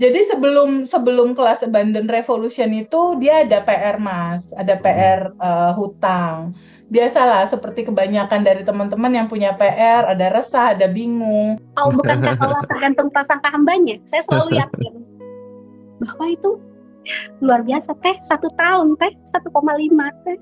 Jadi sebelum sebelum kelas Abandon Revolution itu dia ada PR Mas, ada PR hutang. Biasalah seperti kebanyakan dari teman-teman yang punya PR, ada resah, ada bingung. Oh, bukankah Allah tergantung prasangka hambanya? Saya selalu yakin bahwa itu luar biasa teh, 1 tahun teh, 1,5 teh.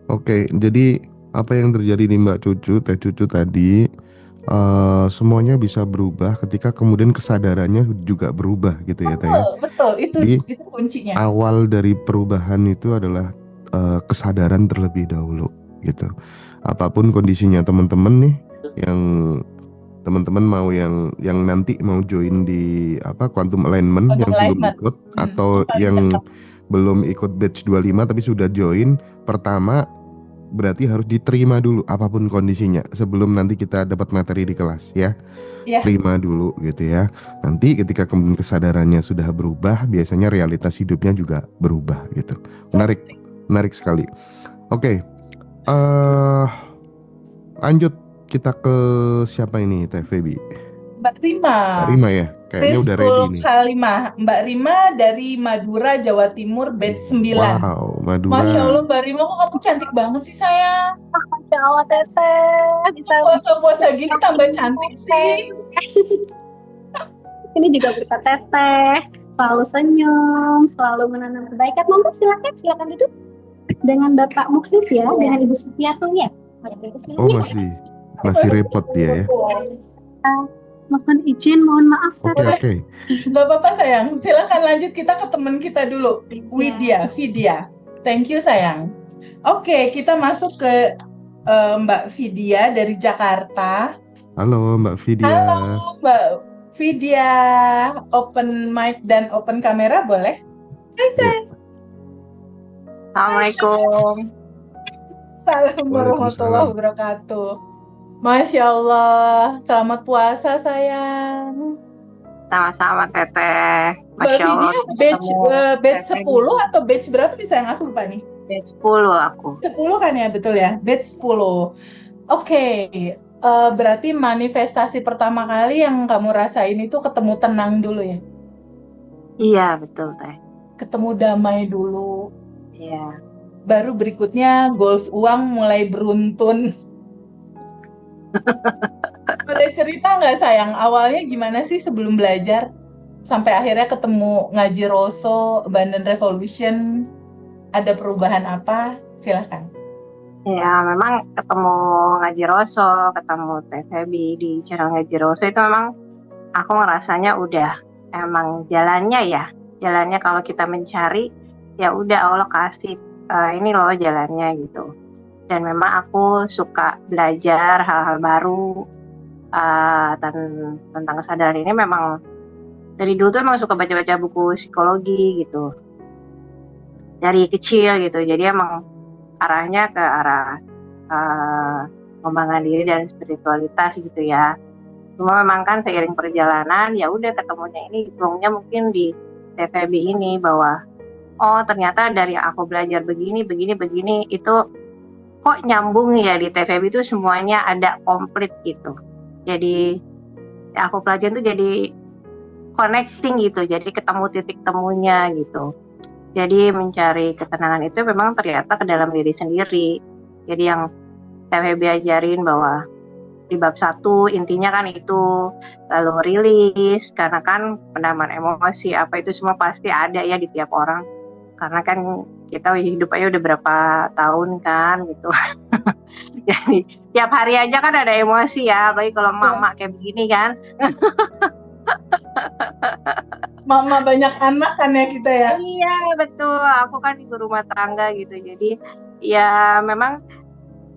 Oke, jadi apa yang terjadi di Mbak Cucu, Teh Cucu tadi, semuanya bisa berubah ketika kemudian kesadarannya juga berubah gitu ya Teh Betul, ya. betul. Jadi Itu kuncinya. awal dari perubahan itu adalah kesadaran terlebih dahulu gitu. Apapun kondisinya teman-teman nih, yang teman-teman mau yang nanti mau join di apa Quantum Alignment Quantum yang belum alignment. ikut Yang atau paling yang dekat. belum ikut batch 25 tapi sudah join, pertama berarti harus diterima dulu apapun kondisinya sebelum nanti kita dapat materi di kelas ya. Ya, Terima dulu gitu ya. Nanti ketika kemudian kesadarannya sudah berubah, biasanya realitas hidupnya juga berubah gitu. Menarik, pasti. menarik sekali. Oke, eh lanjut kita ke siapa ini Teh Feby? Mbak Rima. Mbak Rima ya, kayaknya udah Rizkul ready nih. Halimah. Mbak Rima dari Madura, Jawa Timur, batch 9. Wow, Masya Madura. Allah, Mbak Rima, kok kamu cantik banget sih, sayang? Masya Allah teteh, bisa Puasa-puasa gini tambah cantik teteh. sih. Ini juga berkat teteh, selalu senyum, selalu menanam kebaikan. Monggo silakan, silakan duduk dengan Bapak Mukhlis ya, dengan Ibu Supiati ya. Oh masih masih repot dia ya. Mohon izin, mohon maaf Oke teteh. oke. Gak apa-apa, sayang. Silakan lanjut kita ke teman kita dulu. Vidya. Thank you, sayang. Oke, kita masuk ke Mbak Vidya dari Jakarta. Halo Mbak Vidya. Halo, Mbak Vidya. Open mic dan open kamera boleh? Hai, Ya. sayang. Assalamualaikum. Assalamualaikum warahmatullahi Waalaikumsalam. wabarakatuh. Masya Allah, selamat puasa, sayang. Sama-sama Teteh. Mbak Masya Allah Vidya bisa batch ketemu batch Teteh di 10 sini. atau batch berapa nih, sayang? Aku lupa nih. Batch 10 aku. 10 kan ya, betul ya? Batch 10. Oke, berarti manifestasi pertama kali yang kamu rasain itu ketemu tenang dulu ya? Iya, betul Teh. Ketemu damai dulu. Iya. Baru berikutnya goals uang mulai beruntun. Boleh cerita nggak, sayang? Awalnya gimana sih sebelum belajar? Sampai akhirnya ketemu ngaji Roso, Abandon Revolution. Ada perubahan apa? Silahkan. Ya, memang ketemu Ngaji Roso, ketemu Teh Febi di channel Ngaji Roso itu memang aku ngerasanya udah emang jalannya ya. Jalannya kalau kita mencari, ya udah Allah kasih ini loh jalannya gitu. Dan memang aku suka belajar hal-hal baru tentang kesadaran ini. Memang dari dulu tuh emang suka baca-baca buku psikologi gitu dari kecil gitu, jadi emang arahnya ke arah pengembangan diri dan spiritualitas gitu ya. Cuma memang kan seiring perjalanan ya udah ketemunya ini plongnya mungkin di TVB ini, bahwa oh ternyata dari aku belajar begini itu kok nyambung ya di TVB itu semuanya ada komplit gitu. Jadi aku pelajarin tuh jadi connecting gitu, jadi ketemu titik temunya gitu. Jadi mencari ketenangan itu memang ternyata ke dalam diri sendiri. Jadi yang TWB ajarin bahwa di bab 1 intinya kan itu, lalu rilis, karena kan pendaman emosi apa itu semua pasti ada ya di tiap orang. Karena kan kita hidup aja udah berapa tahun kan gitu. Jadi tiap hari aja kan ada emosi ya, apalagi kalau emak-emak kayak begini kan. Mama banyak anak kan ya kita ya? Iya betul, aku kan ibu rumah tangga gitu. Jadi ya memang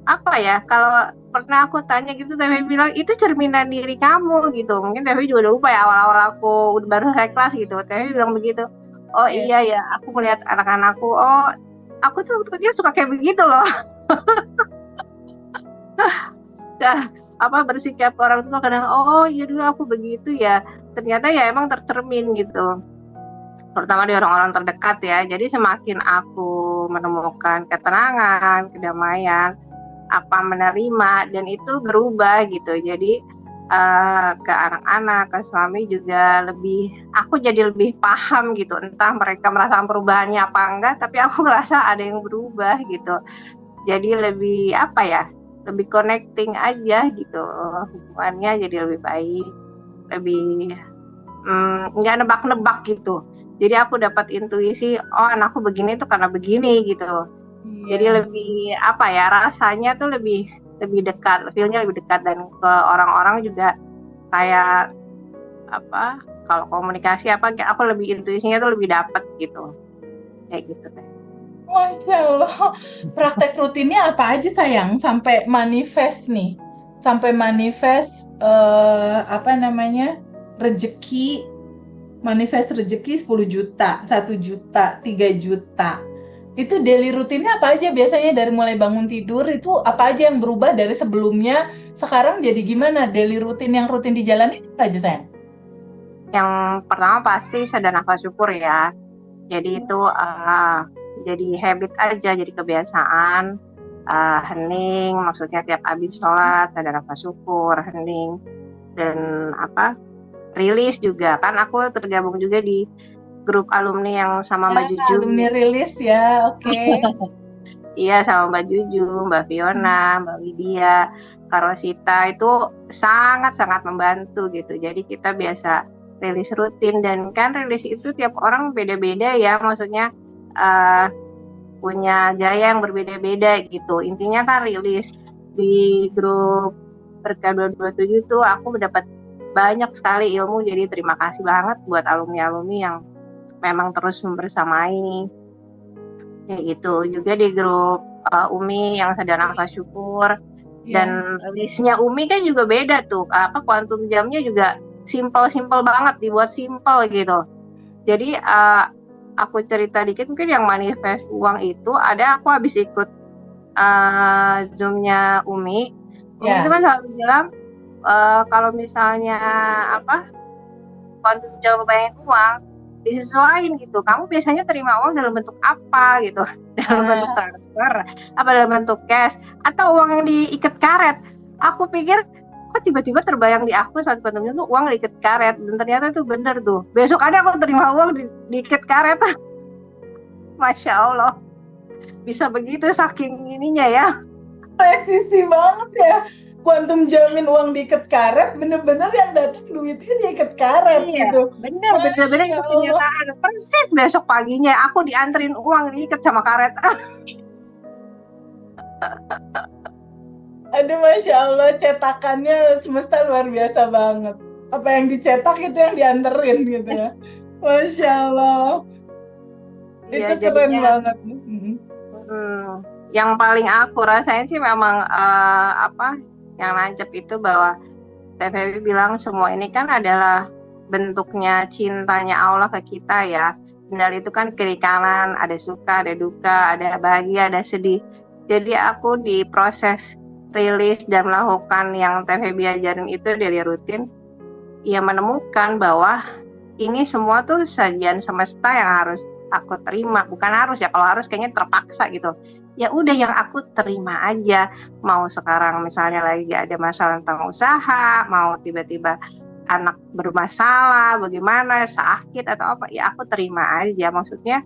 apa ya, kalau pernah aku tanya gitu, Tevi bilang itu cerminan diri kamu gitu. Mungkin Tevi juga udah lupa ya, awal-awal aku udah baru selesai kelas gitu, Tevi bilang begitu. Oh iya ya, aku melihat anak-anakku, oh aku tuh waktu kecil suka kayak begitu loh. Nah, apa bersikap ke orang tua kadang, oh iya dulu aku begitu ya. Ternyata ya emang tercermin gitu. terutama di orang-orang terdekat ya. Jadi semakin aku menemukan ketenangan, kedamaian, apa menerima, dan itu berubah gitu. Jadi ke anak-anak, ke suami juga aku jadi lebih paham gitu. Entah mereka merasakan perubahannya apa enggak, tapi aku ngerasa ada yang berubah gitu. Jadi lebih apa ya, lebih connecting aja gitu, hubungannya jadi lebih baik, lebih nggak nebak-nebak gitu. Jadi aku dapat intuisi, oh anakku begini tuh karena begini gitu. Jadi Iya. lebih apa ya, rasanya tuh lebih dekat, feel-nya lebih dekat, dan ke orang-orang juga kayak apa, kalau komunikasi apa aku lebih intuisinya tuh lebih dapet gitu. Kayak gitu deh. Masya Allah. Praktek rutinnya apa aja sayang? Sampai manifest nih. Sampai manifest apa namanya? Rezeki. Manifest rezeki 10 juta, 1 juta, 3 juta. Itu daily rutinnya apa aja biasanya dari mulai bangun tidur itu apa aja yang berubah dari sebelumnya sekarang jadi gimana? Daily rutin yang rutin dijalani apa aja sayang? Yang pertama pasti sadar nafas syukur ya. Jadi itu jadi habit aja, jadi kebiasaan. Hening, maksudnya tiap habis sholat sadar nafas syukur, hening, dan rilis juga. Kan aku tergabung juga di grup alumni yang sama Mbak Juju. Alumni rilis ya, oke. Iya, sama Mbak Juju, Mbak Fiona, Mbak Widya, Kak Rosita, itu sangat-sangat membantu gitu. Jadi kita biasa rilis rutin, dan kan rilis itu tiap orang beda-beda ya, maksudnya punya gaya yang berbeda-beda gitu. Intinya kan rilis di grup Berkah 227 tuh aku mendapat banyak sekali ilmu, jadi terima kasih banget buat alumni-alumni yang memang terus membersamai. Ya gitu, juga di grup Umi yang sadar nafas syukur. Dan listnya Umi kan juga beda tuh, kuantum jamnya juga simple banget, dibuat simple gitu. Jadi aku cerita dikit mungkin yang manifest uang itu, ada aku habis ikut Zoom-nya Umi. Umi itu kan selalu bilang kalau misalnya kuantum jam bayangin uang disesuaikan gitu, kamu biasanya terima uang dalam bentuk apa gitu, dalam bentuk transfer, apa dalam bentuk cash, atau uang yang diikat karet. Aku pikir kok tiba-tiba terbayang di aku saat kuantum itu uang diikat karet, dan ternyata itu bener tuh. Besok ada aku terima uang diikat karet. Masya Allah, bisa begitu saking ininya ya. Presisi banget ya. Kuantum jamin uang diikat karet, bener-bener yang datang duitnya diikat karet gitu. Bener itu kenyataan. Persis besok paginya aku dianterin uang diikat sama karet. Aduh, Masya Allah, cetakannya semesta luar biasa banget. Apa yang dicetak itu yang dianterin gitu ya. Masya Allah. Itu keren banget. Yang paling aku rasain sih memang yang nancep itu bahwa TVB bilang semua ini kan adalah bentuknya cintanya Allah ke kita ya. Benar, itu kan kiri kanan, ada suka, ada duka, ada bahagia, ada sedih. Jadi aku di proses rilis dan melakukan yang TVB ajarin itu dari rutin, ya menemukan bahwa ini semua tuh sajian semesta yang harus aku terima. Bukan harus ya, kalau harus kayaknya terpaksa gitu. Ya udah, yang aku terima aja. Mau sekarang misalnya lagi ada masalah tentang usaha, mau tiba-tiba anak bermasalah, bagaimana, sakit atau apa, ya aku terima aja. Maksudnya,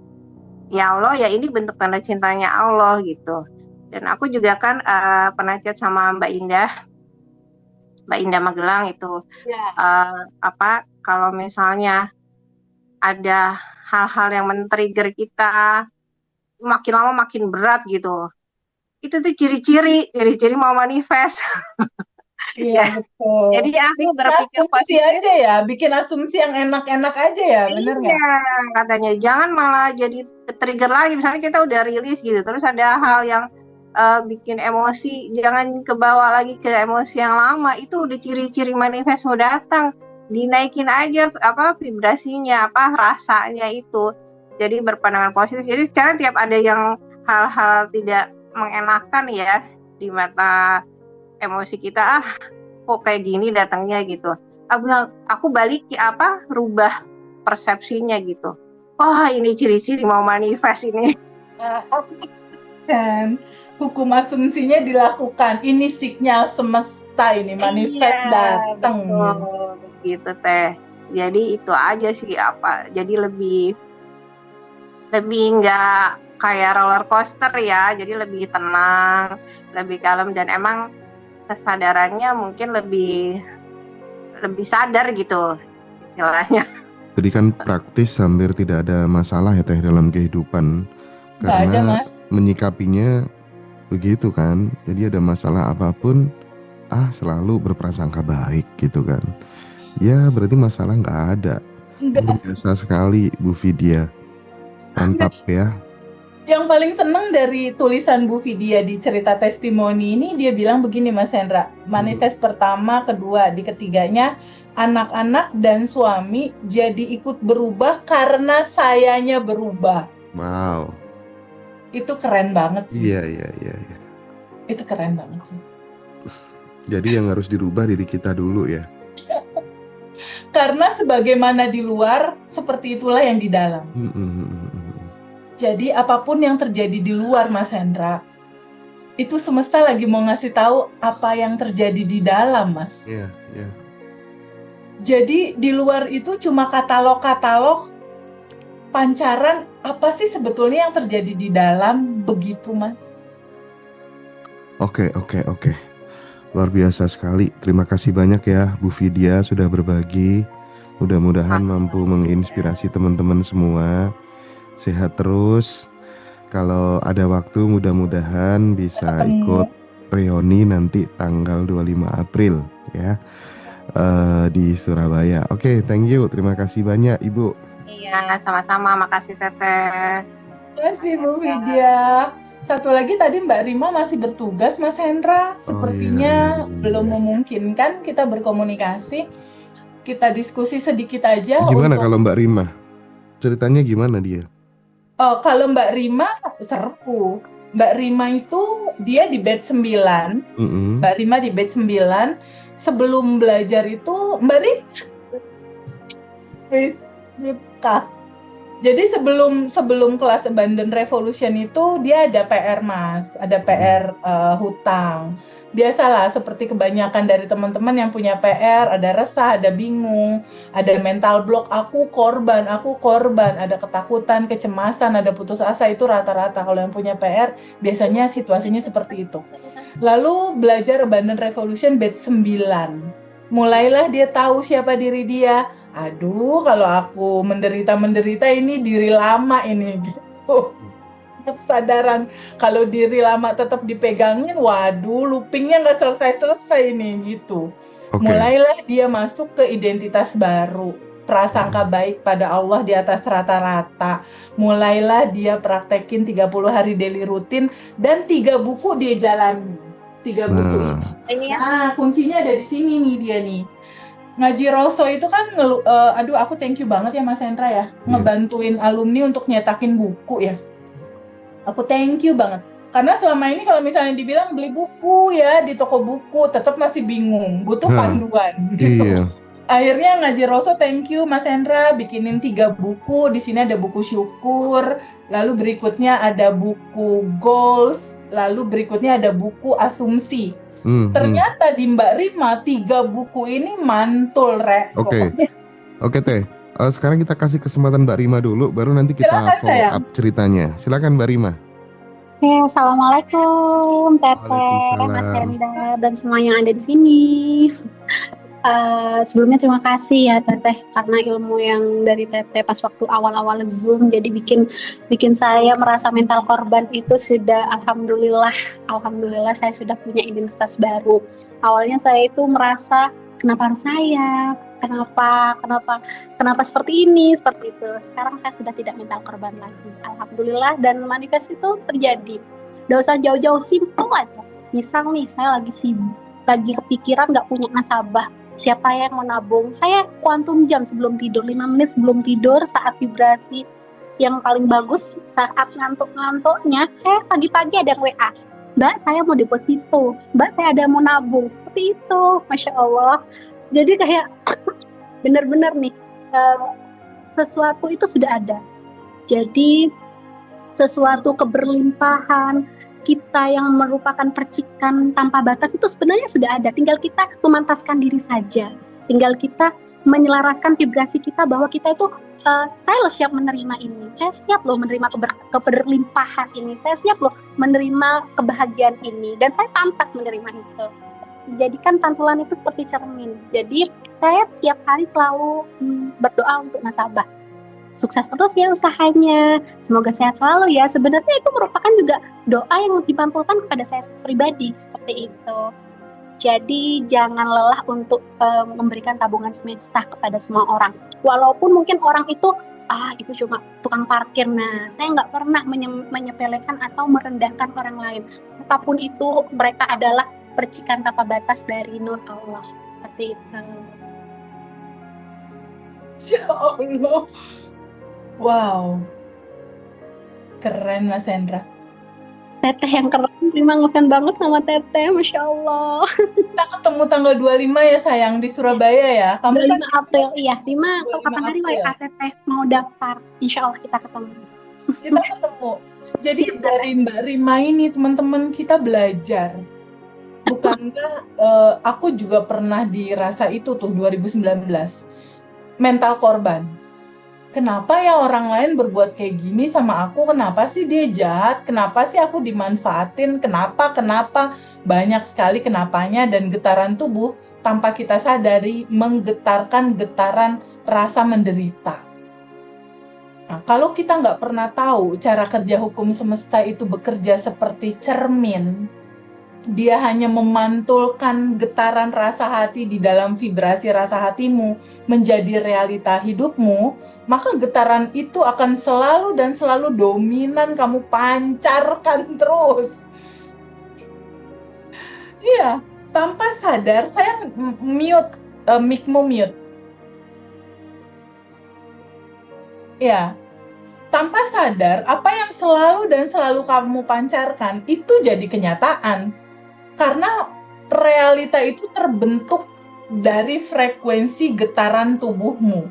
ya Allah, ya ini bentuk tanda cintanya Allah gitu. Dan aku juga kan pernah chat sama Mbak Indah Magelang itu. Kalau misalnya ada hal-hal yang men-trigger kita, makin lama makin berat gitu, itu tuh ciri-ciri mau manifest. Iya, betul. Jadi aku berpikir positif aja ya, bikin asumsi yang enak-enak aja ya, bener nggak? Iya, katanya jangan malah jadi trigger lagi. Misalnya kita udah rilis gitu, terus ada hal yang bikin emosi, jangan kebawa lagi ke emosi yang lama. Itu udah ciri-ciri manifest mau datang. Dinaikin aja vibrasinya, rasanya itu. Jadi berpandangan positif. Jadi sekarang tiap ada yang hal-hal tidak mengenakan ya di mata emosi kita, kok kayak gini datangnya gitu. Aku balik rubah persepsinya gitu. oh ini ciri-ciri mau manifest ini. Dan hukum asumsinya dilakukan. Ini signal semesta ini, manifest datang. Betul, begitu Teh. Jadi itu aja sih jadi lebih nggak kayak roller coaster ya, jadi lebih tenang, lebih kalem, dan emang kesadarannya mungkin lebih sadar gitu istilahnya. Jadi kan praktis hampir tidak ada masalah ya Teh dalam kehidupan. Nggak ada, Karena Mas. menyikapinya begitu kan. Jadi ada masalah apapun, selalu berprasangka baik gitu kan. Ya berarti masalah nggak ada. Luar biasa sekali Bu Vidya. Mantap ya. Yang paling seneng dari tulisan Bu Vidya di cerita testimoni ini, dia bilang begini Mas Hendra, manifest pertama, kedua, di ketiganya, anak-anak dan suami jadi ikut berubah karena sayanya berubah. Wow. Itu keren banget sih. Iya. Itu keren banget sih. Jadi yang harus dirubah diri kita dulu ya. Karena sebagaimana di luar, seperti itulah yang di dalam. Jadi apapun yang terjadi di luar Mas Hendra, itu semesta lagi mau ngasih tahu apa yang terjadi di dalam, Mas. Iya. Jadi di luar itu cuma katalog-katalog pancaran, apa sih sebetulnya yang terjadi di dalam, begitu Mas. Oke. Luar biasa sekali. Terima kasih banyak ya Bu Vidya sudah berbagi. Mudah-mudahan mampu menginspirasi teman-teman semua. Sehat terus. Kalau ada waktu mudah-mudahan bisa ikut reuni nanti tanggal 25 April ya. Di Surabaya. Oke, thank you. Terima kasih banyak Ibu. Iya, sama-sama. Makasih Teteh. Terima kasih Bu Vidya. Satu lagi tadi Mbak Rima masih bertugas Mas Hendra. Sepertinya belum memungkinkan kita berkomunikasi. Kita diskusi sedikit aja. Gimana kalau Mbak Rima? Ceritanya gimana dia? Oh, kalau Mbak Rima seru. Mbak Rima itu dia di batch 9. Mbak Rima di batch 9. Sebelum belajar itu Mbak Rima jadi sebelum kelas Abundant Revolution itu dia ada PR Mas, ada PR hutang. Biasalah seperti kebanyakan dari teman-teman yang punya PR, ada resah, ada bingung, ada mental block, aku korban, ada ketakutan, kecemasan, ada putus asa, itu rata-rata kalau yang punya PR biasanya situasinya seperti itu. Lalu belajar Abundant Revolution batch 9. Mulailah dia tahu siapa diri dia. Aduh, kalau aku menderita ini diri lama ini gitu. Kesadaran kalau diri lama tetap dipegangin, waduh, loopingnya nggak selesai ini gitu. Mulailah dia masuk ke identitas baru, prasangka baik pada Allah di atas rata-rata. Mulailah dia praktekin 30 hari daily rutin dan 3 buku dia jalani. 3 buku ini. Nah, kuncinya ada di sini nih dia nih. Ngaji Rosso itu kan aduh aku thank you banget ya Mas Hendra ya, ngebantuin alumni untuk nyetakin buku ya. Aku thank you banget. Karena selama ini kalau misalnya dibilang beli buku ya di toko buku, tetap masih bingung, butuh panduan gitu. Iya. Akhirnya Ngaji Rosso thank you Mas Hendra bikinin 3 buku. Di sini ada buku syukur, lalu berikutnya ada buku goals, lalu berikutnya ada buku asumsi. Ternyata di Mbak Rima 3 buku ini mantul, Oke Teh. Sekarang kita kasih kesempatan Mbak Rima dulu, baru nanti kita follow up ceritanya. Silakan Mbak Rima. Assalamualaikum Teteh, Mas Hendra, dan semua yang ada di sini. Sebelumnya terima kasih ya Teteh, karena ilmu yang dari Teteh pas waktu awal-awal Zoom jadi bikin saya merasa mental korban itu sudah alhamdulillah saya sudah punya identitas baru. Awalnya saya itu merasa kenapa harus saya, kenapa seperti ini, seperti itu. Sekarang saya sudah tidak mental korban lagi, alhamdulillah, dan manifest itu terjadi. Nggak usah jauh-jauh, simpel aja. Misal nih saya lagi sibuk, lagi kepikiran nggak punya nasabah, siapa yang mau nabung, saya kuantum jam sebelum tidur, 5 menit sebelum tidur, saat vibrasi yang paling bagus, saat ngantuk-ngantuknya, pagi-pagi ada WA, Mbak saya mau deposito, Mbak saya ada mau nabung, seperti itu, Masya Allah. Jadi kayak benar-benar nih, sesuatu itu sudah ada, Jadi sesuatu keberlimpahan kita yang merupakan percikan tanpa batas itu sebenarnya sudah ada. Tinggal kita memantaskan diri saja. Tinggal kita menyelaraskan vibrasi kita bahwa kita itu saya loh siap menerima ini. Saya siap loh menerima keberlimpahan ini. Saya siap loh menerima kebahagiaan ini. Dan saya pantas menerima itu. Jadikan pantulan itu seperti cermin. Jadi saya tiap hari selalu berdoa untuk nasabah. Sukses terus ya usahanya, semoga sehat selalu ya. Sebenarnya itu merupakan juga doa yang dipantulkan kepada saya pribadi seperti itu. Jadi jangan lelah untuk memberikan tabungan semesta kepada semua orang. Walaupun mungkin orang itu itu cuma tukang parkir. Nah, saya nggak pernah menyepelekan atau merendahkan orang lain. Apapun itu, mereka adalah percikan tanpa batas dari nur Allah. Seperti itu. Ya Allah. Wow. Keren Mas Hendra. Teteh yang keren, terima ngefan banget sama Teteh, Masya Allah. Kita ketemu tanggal 25 ya sayang di Surabaya ya. Kamu 25 kan April, iya. 5 25 kapan hari April. WA Teteh mau daftar. Insya Allah kita ketemu. kita ketemu. Jadi Siap, dari Mbak Rima ini teman-teman kita belajar. Bukankah aku juga pernah dirasa itu tuh 2019. Mental korban. Kenapa ya orang lain berbuat kayak gini sama aku? Kenapa sih dia jahat? Kenapa sih aku dimanfaatin? Kenapa? Banyak sekali kenapanya dan getaran tubuh tanpa kita sadari menggetarkan getaran rasa menderita. Nah, kalau kita nggak pernah tahu cara kerja hukum semesta itu bekerja seperti cermin, dia hanya memantulkan getaran rasa hati di dalam vibrasi rasa hatimu menjadi realita hidupmu, maka getaran itu akan selalu dan selalu dominan, kamu pancarkan terus. Iya, tanpa sadar, saya mute, mic-mu mute. Ya, tanpa sadar, apa yang selalu dan selalu kamu pancarkan, itu jadi kenyataan. Karena realita itu terbentuk dari frekuensi getaran tubuhmu.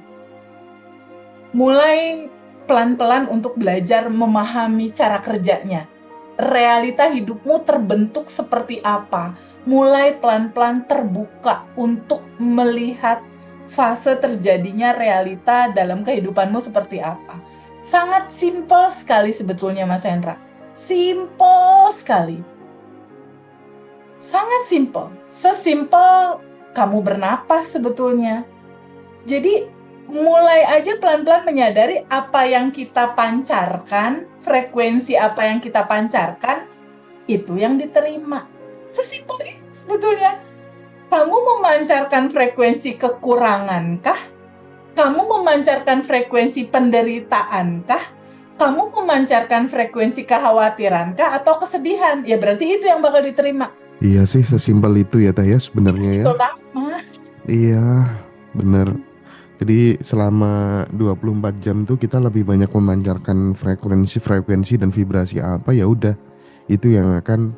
Mulai pelan-pelan untuk belajar memahami cara kerjanya. Realita hidupmu terbentuk seperti apa? Mulai pelan-pelan terbuka untuk melihat fase terjadinya realita dalam kehidupanmu seperti apa. Sangat simpel sekali sebetulnya Mas Hendra. Simpel sekali. Sangat simpel, sesimpel kamu bernapas sebetulnya. Jadi mulai aja pelan-pelan menyadari apa yang kita pancarkan, frekuensi apa yang kita pancarkan, itu yang diterima. Sesimpel itu sebetulnya. Kamu memancarkan frekuensi kekurangankah? Kamu memancarkan frekuensi penderitaankah? Kamu memancarkan frekuensi kekhawatirankah atau kesedihan? Ya berarti itu yang bakal diterima. Iya sih, sesimpel itu ya Teh ya sebenarnya ya. Simpel banget, Mas. Iya, bener. Jadi selama 24 jam tuh kita lebih banyak memancarkan frekuensi dan vibrasi apa, ya udah itu yang akan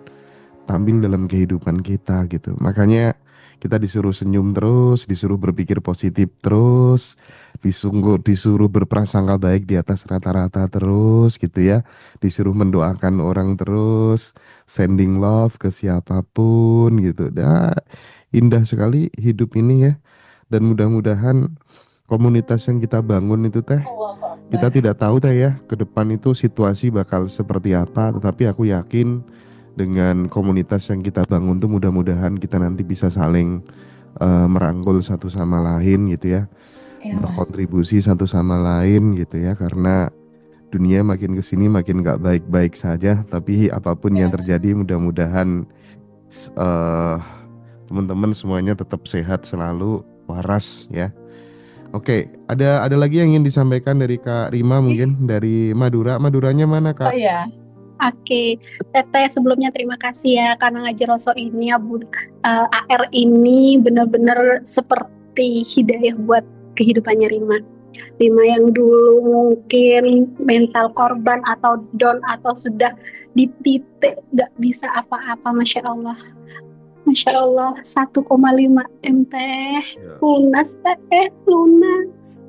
tampil dalam kehidupan kita gitu. Makanya kita disuruh senyum terus, disuruh berpikir positif terus, disuruh berprasangka baik di atas rata-rata terus gitu ya. Disuruh mendoakan orang terus, sending love ke siapapun gitu. Indah sekali hidup ini ya. Dan mudah-mudahan komunitas yang kita bangun itu Teh, kita tidak tahu Teh ya ke depan itu situasi bakal seperti apa, tetapi aku yakin dengan komunitas yang kita bangun tuh mudah-mudahan kita nanti bisa saling merangkul satu sama lain gitu ya, Ya, Mas. berkontribusi satu sama lain gitu ya, karena dunia makin kesini makin gak baik-baik saja. Tapi apapun yang terjadi mudah-mudahan teman-teman semuanya tetap sehat selalu, waras ya. Oke, ada lagi yang ingin disampaikan dari Kak Rima mungkin dari Madura. Maduranya mana Kak? Oh ya, Oke, Teteh sebelumnya terima kasih ya karena ngaji Roso ini AR ini benar-benar seperti hidayah buat kehidupannya Rima. Rima yang dulu mungkin mental korban atau down atau sudah di titik gak bisa apa-apa, Masya Allah. Masya Allah, 1,5 M teh, lunas teh, lunas.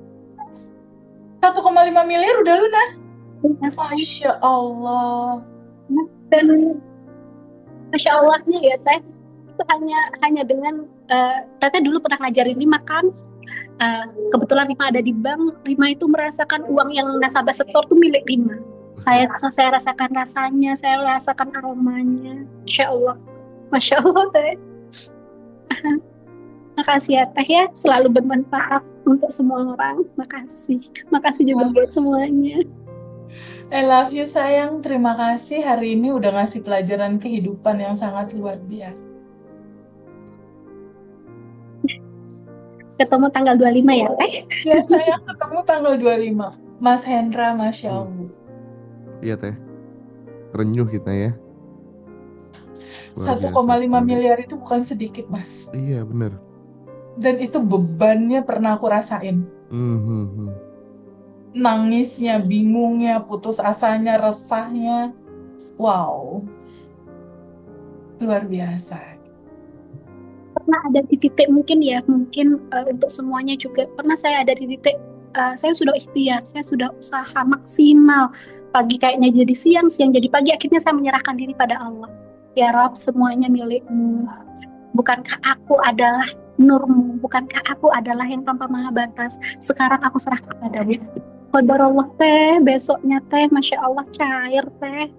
1,5 miliar udah lunas. Iya, Teh. Masya Allah. Dan Masya Allahnya ya Teh, itu hanya dengan Teteh dulu pernah ngajarin Rima kan. Kebetulan Rima ada di bank, Rima itu merasakan uang yang nasabah setor tuh milik Rima. Saya rasakan rasanya, saya rasakan aromanya. Masya Allah Teh. Makasih ya Teh ya, selalu bermanfaat untuk semua orang. Makasih juga buat semuanya. I love you sayang. Terima kasih hari ini udah ngasih pelajaran kehidupan yang sangat luar biasa. Ketemu tanggal 25 ya Teh. Ya sayang, ketemu tanggal 25. Mas Hendra, Masya Allah. Iya teh, renyuh kita ya. Luar 1,5 biasa sekali. miliar itu bukan sedikit Mas. Iya bener. Dan itu bebannya pernah aku rasain. Nangisnya, bingungnya, putus asanya, resahnya. Wow. Luar biasa. Pernah ada di titik mungkin untuk semuanya juga pernah saya ada di titik saya sudah ikhtiar, saya sudah usaha maksimal, pagi kayaknya jadi siang, siang jadi pagi, akhirnya saya menyerahkan diri pada Allah. Ya Rob, semuanya milikmu. Bukankah aku adalah nurmu, bukankah aku adalah yang tanpa maha batas, sekarang aku serahkan padamu. Qadarullah Teh, besoknya Teh, Masya Allah cair Teh,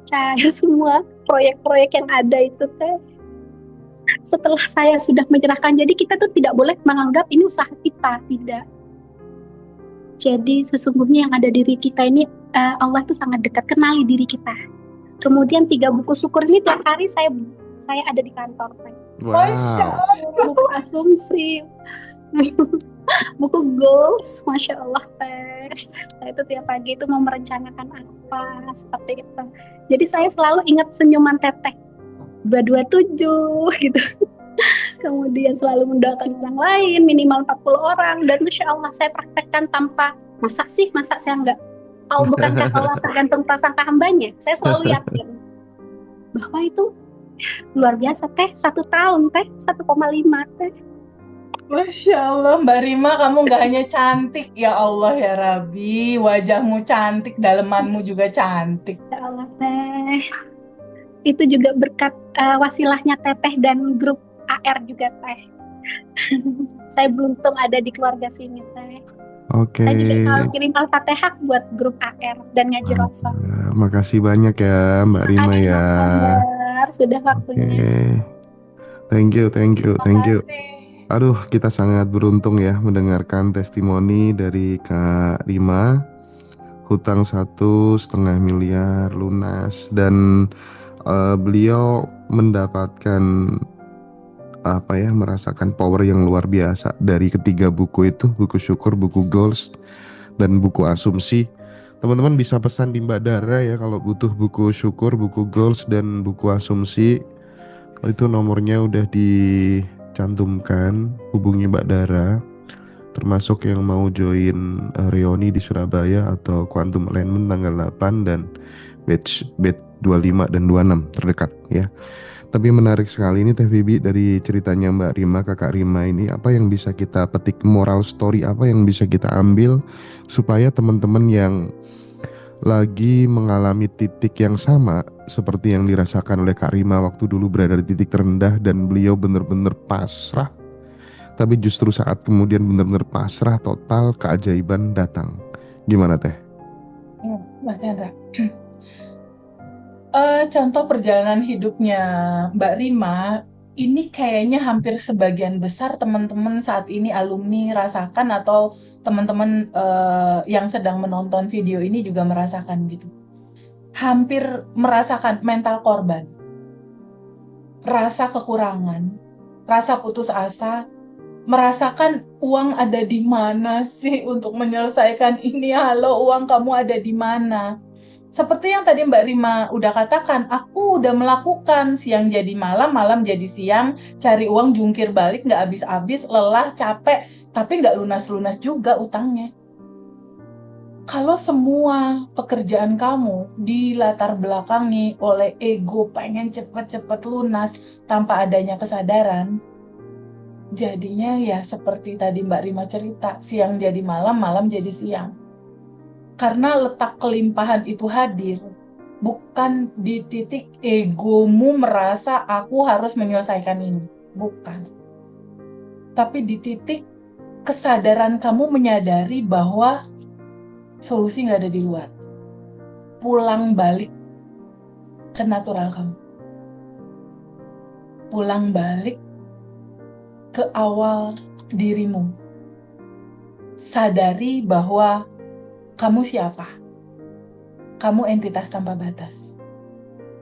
cair semua proyek-proyek yang ada itu Teh. Setelah saya sudah menyerahkan, jadi kita tuh tidak boleh menganggap ini usaha kita, tidak. Jadi sesungguhnya yang ada di diri kita ini, Allah itu sangat dekat, kenali diri kita. Kemudian 3 buku syukur ini tiap hari saya ada di kantor. Masya Wow. Allah. Buku asumsi, buku goals, Masya Allah Teh. Saya itu tiap pagi itu mau merencanakan apa, seperti itu. Jadi saya selalu ingat senyuman Teteh 227 gitu. Kemudian selalu mendoakan orang lain minimal 40 orang, dan Masya Allah saya praktekkan tanpa masa saya enggak. Bukankah Allah tergantung prasangka hambanya? Saya selalu yakin bahwa itu luar biasa Teh, 1 tahun Teh, 1,5 Teh. Masya Allah, Mbak Rima, kamu nggak hanya cantik, ya Allah ya Rabbi, wajahmu cantik, dalemanmu juga cantik. Ya Allah Teh, itu juga berkat wasilahnya Teteh dan grup AR juga Teh. Saya beruntung ada di keluarga sini Teh. Oke. Saya juga selalu kirim Al-Fatihah buat grup AR dan ngaji Rasul. Makasih banyak ya Mbak Rima ya. Sabar, sudah Oke. waktunya. Thank you. Makasih. Aduh, kita sangat beruntung ya mendengarkan testimoni dari Kak Rima. Hutang 1,5 miliar lunas, dan beliau mendapatkan merasakan power yang luar biasa dari ketiga buku itu, buku syukur, buku goals, dan buku asumsi. Teman-teman bisa pesan di Mbak Dara ya kalau butuh buku syukur, buku goals, dan buku asumsi. Itu nomornya udah dicantumkan, hubungi Mbak Dara. Termasuk yang mau join reuni di Surabaya atau Quantum Alignment tanggal 8 dan batch 25 dan 26 terdekat ya. Tapi menarik sekali ini Teh Vibi, dari ceritanya Mbak Rima, Kakak Rima ini, apa yang bisa kita petik, moral story apa yang bisa kita ambil supaya teman-teman yang lagi mengalami titik yang sama seperti yang dirasakan oleh Kak Rima waktu dulu berada di titik terendah dan beliau benar-benar pasrah, tapi justru saat kemudian benar-benar pasrah total, keajaiban datang. Gimana Teh? Mas Hendra. Contoh perjalanan hidupnya Mbak Rima ini kayaknya hampir sebagian besar teman-teman saat ini alumni rasakan, atau teman-teman yang sedang menonton video ini juga merasakan gitu. Hampir merasakan mental korban, rasa kekurangan, rasa putus asa, merasakan uang ada di mana sih untuk menyelesaikan ini. Halo, uang kamu ada di mana? Seperti yang tadi Mbak Rima udah katakan, aku udah melakukan siang jadi malam, malam jadi siang, cari uang jungkir balik, nggak habis-habis, lelah, capek, tapi nggak lunas-lunas juga utangnya. Kalau semua pekerjaan kamu dilatar belakangi oleh ego, pengen cepet-cepet lunas tanpa adanya kesadaran, jadinya ya seperti tadi Mbak Rima cerita, siang jadi malam, malam jadi siang. Karena letak kelimpahan itu hadir bukan di titik egomu merasa aku harus menyelesaikan ini. Bukan. Tapi di titik kesadaran kamu menyadari bahwa solusi nggak ada di luar. Pulang balik ke natural kamu. Pulang balik ke awal dirimu. Sadari bahwa kamu siapa. Kamu entitas tanpa batas.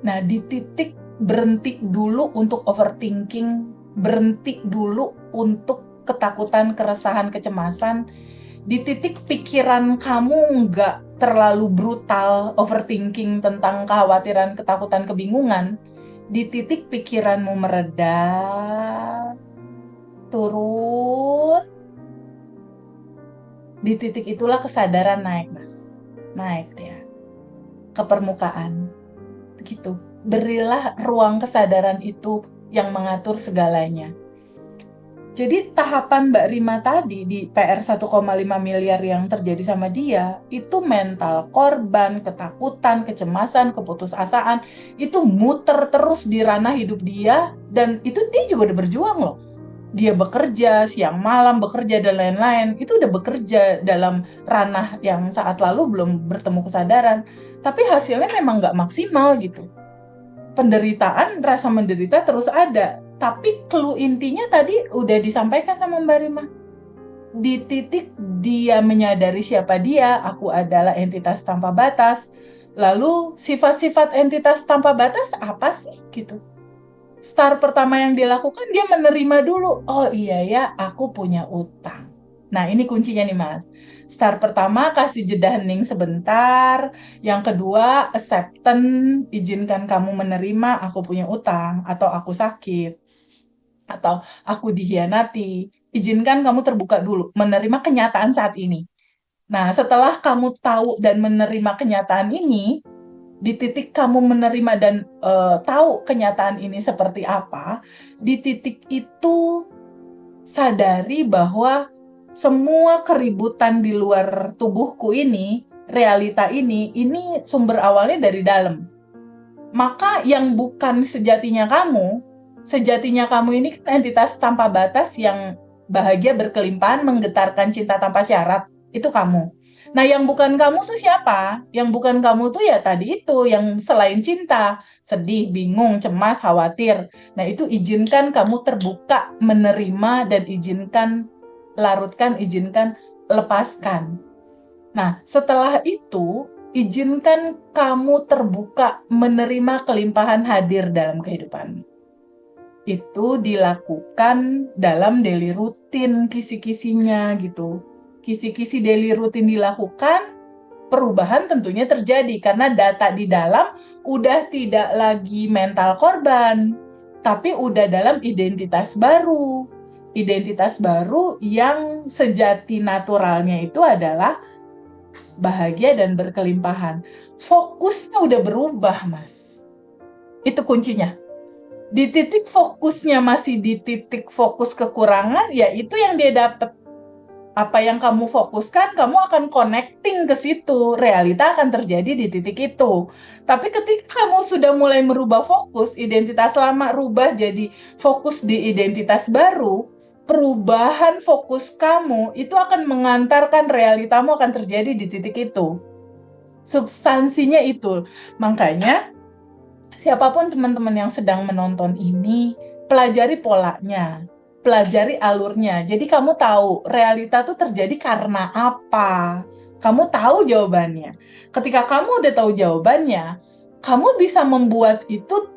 Nah, di titik berhenti dulu untuk overthinking, berhenti dulu untuk ketakutan, keresahan, kecemasan. Di titik pikiran kamu nggak terlalu brutal overthinking tentang kekhawatiran, ketakutan, kebingungan. Di titik pikiranmu mereda, turun, di titik itulah kesadaran naik, Mas. Naik dia ke permukaan. Begitu. Berilah ruang kesadaran itu yang mengatur segalanya. Jadi tahapan Mbak Rima tadi di PR 1,5 miliar yang terjadi sama dia, itu mental korban, ketakutan, kecemasan, keputusasaan, itu muter terus di ranah hidup dia, dan itu dia juga udah berjuang loh. Dia bekerja, siang malam bekerja, dan lain-lain, itu udah bekerja dalam ranah yang saat lalu belum bertemu kesadaran, tapi hasilnya memang nggak maksimal gitu. Penderitaan, rasa menderita terus ada. Tapi clue intinya tadi udah disampaikan sama Mbak Rima. Di titik dia menyadari siapa dia, aku adalah entitas tanpa batas. Lalu sifat-sifat entitas tanpa batas apa sih gitu? Start pertama yang dilakukan dia menerima dulu. Oh iya ya, aku punya utang. Nah ini kuncinya nih Mas. Start pertama kasih jeda hening sebentar. Yang kedua acceptance, izinkan kamu menerima aku punya utang atau aku sakit atau aku dikhianati. Izinkan kamu terbuka dulu, menerima kenyataan saat ini. Nah setelah kamu tahu dan menerima kenyataan ini, di titik kamu menerima dan tahu kenyataan ini seperti apa, di titik itu sadari bahwa semua keributan di luar tubuhku ini, realita ini sumber awalnya dari dalam. Maka yang bukan sejatinya kamu ini kan entitas tanpa batas yang bahagia berkelimpahan, menggetarkan cinta tanpa syarat, itu kamu. Nah, yang bukan kamu tuh siapa? Yang bukan kamu tuh ya tadi itu, yang selain cinta, sedih, bingung, cemas, khawatir. Nah, itu izinkan kamu terbuka, menerima, dan izinkan larutkan, izinkan lepaskan. Nah, setelah itu, izinkan kamu terbuka, menerima kelimpahan hadir dalam kehidupan. Itu dilakukan dalam daily rutin, kisi-kisinya gitu. Kisi-kisi daily rutin dilakukan, perubahan tentunya terjadi karena data di dalam udah tidak lagi mental korban, tapi udah dalam identitas baru. Identitas baru yang sejati naturalnya itu adalah bahagia dan berkelimpahan. Fokusnya udah berubah, Mas. Itu kuncinya. Di titik fokusnya masih di titik fokus kekurangan, ya itu yang dia dapat. Apa yang kamu fokuskan, kamu akan connecting ke situ. Realita akan terjadi di titik itu. Tapi ketika kamu sudah mulai merubah fokus, identitas lama rubah jadi fokus di identitas baru, perubahan fokus kamu itu akan mengantarkan realitamu akan terjadi di titik itu. Substansinya itu. Makanya, siapapun teman-teman yang sedang menonton ini, pelajari polanya. Pelajari alurnya. Jadi kamu tahu realita tuh terjadi karena apa. Kamu tahu jawabannya. Ketika kamu udah tahu jawabannya, kamu bisa membuat itu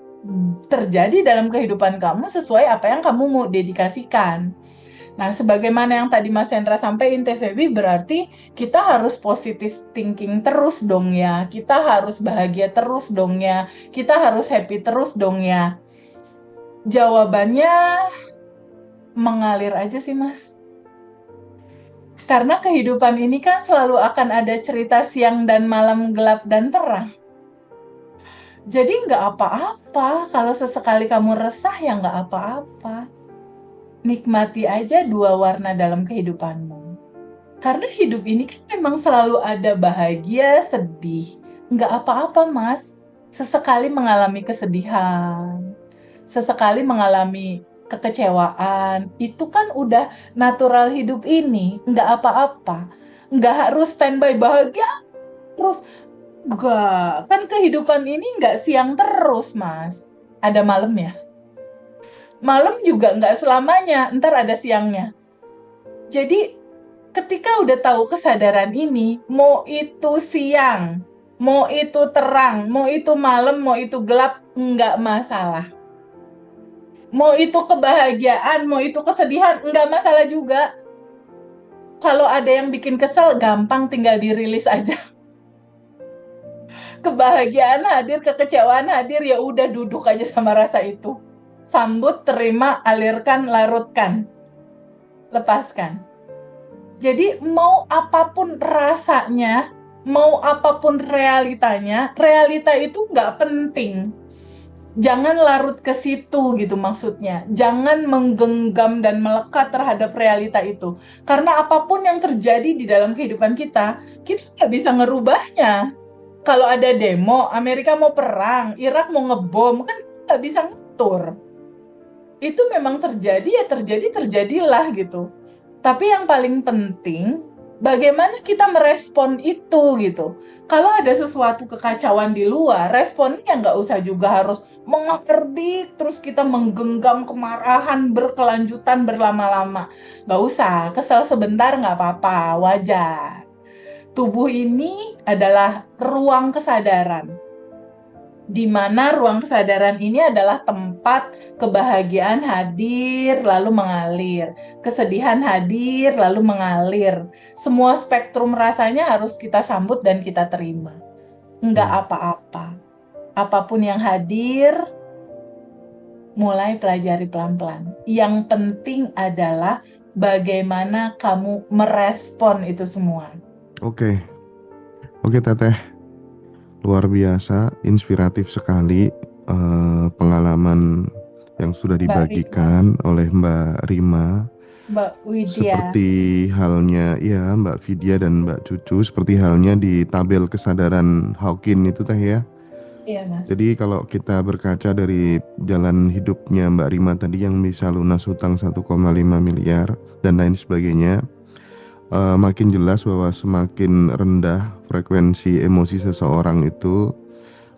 terjadi dalam kehidupan kamu sesuai apa yang kamu mau dedikasikan. Nah, sebagaimana yang tadi Mas Hendra sampaikan, TVB berarti kita harus positive thinking terus dong ya. Kita harus bahagia terus dong ya. Kita harus happy terus dong ya. Jawabannya mengalir aja sih Mas. Karena kehidupan ini kan selalu akan ada cerita siang dan malam, gelap dan terang. Jadi nggak apa-apa kalau sesekali kamu resah, ya nggak apa-apa. Nikmati aja dua warna dalam kehidupanmu. Karena hidup ini kan memang selalu ada bahagia, sedih. Nggak apa-apa, Mas. Sesekali mengalami kesedihan, sesekali mengalami kekecewaan. Itu kan udah natural hidup ini. Nggak apa-apa. Nggak harus standby bahagia terus. Nggak. Kan kehidupan ini nggak siang terus, Mas. Ada malam ya. Malam juga nggak selamanya. Ntar ada siangnya. Jadi ketika udah tahu kesadaran ini, mau itu siang, mau itu terang, mau itu malam, mau itu gelap, nggak masalah. Mau itu kebahagiaan, mau itu kesedihan, nggak masalah juga. Kalau ada yang bikin kesel, gampang tinggal dirilis aja. Kebahagiaan hadir, kekecewaan hadir, ya udah duduk aja sama rasa itu. Sambut, terima, alirkan, larutkan, lepaskan. Jadi mau apapun rasanya, mau apapun realitanya, realita itu nggak penting. Jangan larut ke situ gitu maksudnya. Jangan menggenggam dan melekat terhadap realita itu. Karena apapun yang terjadi di dalam kehidupan kita nggak bisa ngerubahnya. Kalau ada demo, Amerika mau perang, Irak mau ngebom, kan nggak bisa ngatur. Itu memang terjadi, ya terjadi, terjadilah gitu. Tapi yang paling penting, bagaimana kita merespon itu gitu. Kalau ada sesuatu kekacauan di luar, responnya nggak usah juga harus mengerdik, terus kita menggenggam kemarahan berkelanjutan berlama-lama. Nggak usah, kesel sebentar nggak apa-apa, wajar. Tubuh ini adalah ruang kesadaran, di mana ruang kesadaran ini adalah tempat kebahagiaan hadir lalu mengalir, kesedihan hadir lalu mengalir. Semua spektrum rasanya harus kita sambut dan kita terima. Enggak apa-apa. Apapun yang hadir, mulai pelajari pelan-pelan. Yang penting adalah bagaimana kamu merespon itu semua. Oke, Teteh, luar biasa, inspiratif sekali pengalaman yang sudah dibagikan oleh Mbak Rima. Mbak Widya. Seperti halnya ya Mbak Vidya dan Mbak Cucu, seperti halnya di tabel kesadaran Hawking itu Teh ya. Iya, Mas. Jadi kalau kita berkaca dari jalan hidupnya Mbak Rima tadi yang bisa lunas hutang 1,5 miliar dan lain sebagainya, makin jelas bahwa semakin rendah frekuensi emosi seseorang itu,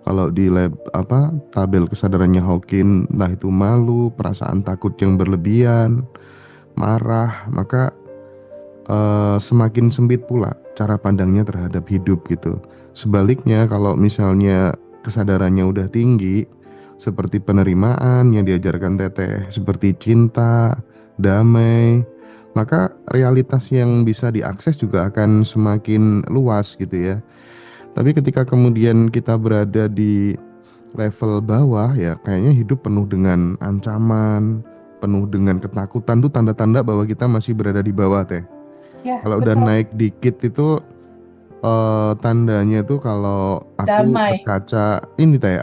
kalau di tabel kesadarannya Hawking, entah itu malu, perasaan takut yang berlebihan, marah, maka semakin sempit pula cara pandangnya terhadap hidup gitu. Sebaliknya kalau misalnya kesadarannya udah tinggi, seperti penerimaan yang diajarkan Teteh, seperti cinta, damai, maka realitas yang bisa diakses juga akan semakin luas gitu ya. Tapi ketika kemudian kita berada di level bawah, ya kayaknya hidup penuh dengan ancaman, penuh dengan ketakutan, tuh tanda-tanda bahwa kita masih berada di bawah Teh. Ya, Kalau udah betul. naik dikit itu tandanya tuh kalau aku Damai. berkaca ini Teh,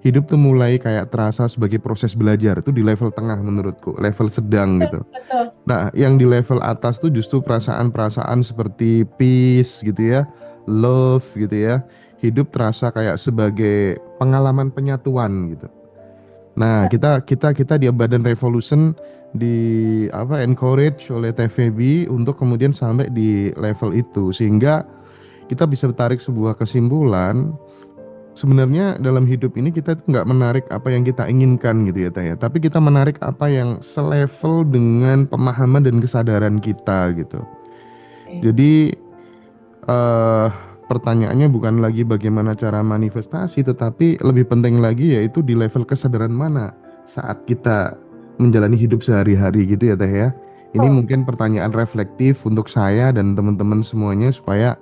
hidup tuh mulai kayak terasa sebagai proses belajar, itu di level tengah menurutku, level sedang gitu. Betul. Nah, yang di level atas tuh justru perasaan-perasaan seperti peace gitu ya, love gitu ya. Hidup terasa kayak sebagai pengalaman penyatuan gitu. Nah, kita di Badan Revolution encourage oleh TVB untuk kemudian sampai di level itu, sehingga kita bisa tarik sebuah kesimpulan. Sebenarnya dalam hidup ini kita tuh nggak menarik apa yang kita inginkan gitu ya Teh ya, tapi kita menarik apa yang selevel dengan pemahaman dan kesadaran kita gitu. Jadi pertanyaannya bukan lagi bagaimana cara manifestasi, tetapi lebih penting lagi yaitu di level kesadaran mana saat kita menjalani hidup sehari-hari gitu ya Teh ya. Ini mungkin pertanyaan reflektif untuk saya dan teman-teman semuanya supaya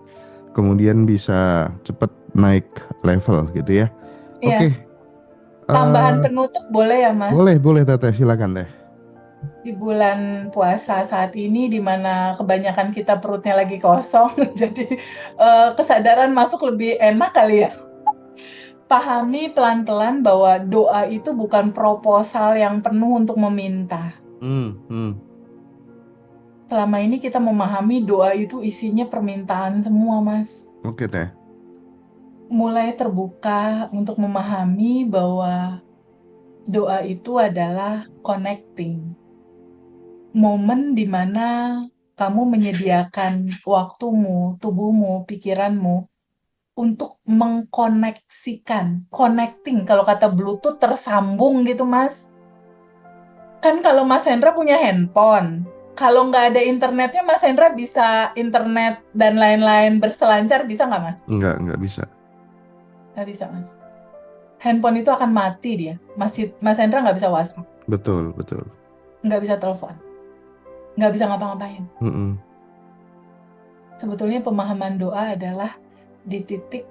kemudian bisa cepat naik level gitu ya. Iya. Oke. Tambahan penutup boleh ya, Mas? Boleh Teteh, silakan Teh. Di bulan puasa saat ini, di mana kebanyakan kita perutnya lagi kosong, jadi kesadaran masuk lebih enak kali ya. Pahami pelan-pelan bahwa doa itu bukan proposal yang penuh untuk meminta. Selama ini kita memahami doa itu isinya permintaan semua, Mas. Oke Teh. Mulai terbuka untuk memahami bahwa doa itu adalah connecting. Momen di mana kamu menyediakan waktumu, tubuhmu, pikiranmu untuk mengkoneksikan, connecting. Kalau kata Bluetooth tersambung gitu, Mas. Kan kalau Mas Hendra punya handphone, kalau nggak ada internetnya, Mas Hendra bisa internet dan lain-lain berselancar, bisa nggak, Mas? Nggak bisa. Nggak bisa, Mas. Handphone itu akan mati dia. Mas Hendra nggak bisa WhatsApp, Betul. nggak bisa telepon, nggak bisa ngapa-ngapain. Mm-mm. Sebetulnya pemahaman doa adalah di titik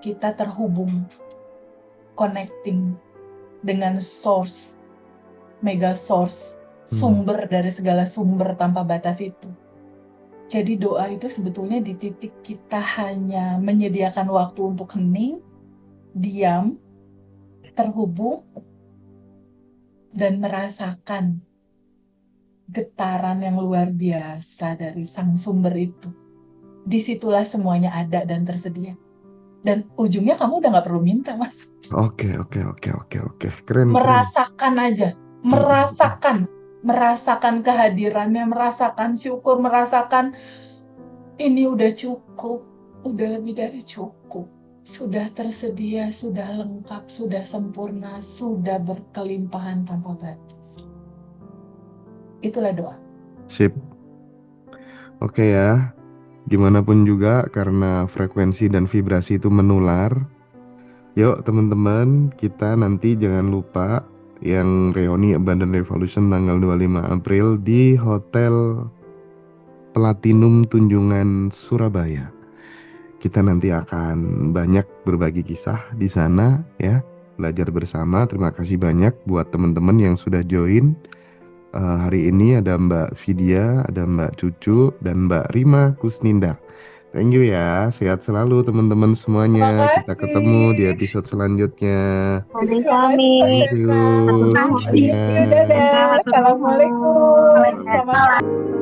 kita terhubung, connecting dengan source, mega source, sumber dari segala sumber tanpa batas itu. Jadi doa itu sebetulnya di titik kita hanya menyediakan waktu untuk hening, diam, terhubung, dan merasakan getaran yang luar biasa dari sang sumber itu. Disitulah semuanya ada dan tersedia. Dan ujungnya kamu udah nggak perlu minta, Mas. Oke. Keren. Merasakan aja, merasakan kehadirannya, merasakan syukur, merasakan ini udah cukup, udah lebih dari cukup, sudah tersedia, sudah lengkap, sudah sempurna, sudah berkelimpahan tanpa batas. Itulah doa. Sip. Oke ya. Gimana pun juga karena frekuensi dan vibrasi itu menular. Yuk teman-teman, kita nanti jangan lupa yang reuni Abundant Revolution tanggal 25 April di Hotel Platinum Tunjungan Surabaya. Kita nanti akan banyak berbagi kisah di sana ya, belajar bersama. Terima kasih banyak buat teman-teman yang sudah join. Hari ini ada Mbak Vidya, ada Mbak Cucu, dan Mbak Rima Kusninda. Thank you ya, sehat selalu teman-teman semuanya. Terima Kita kasih. ketemu di episode selanjutnya. Kami. Thank you. Dadah. Assalamualaikum. Waalaikumsalam. Selamat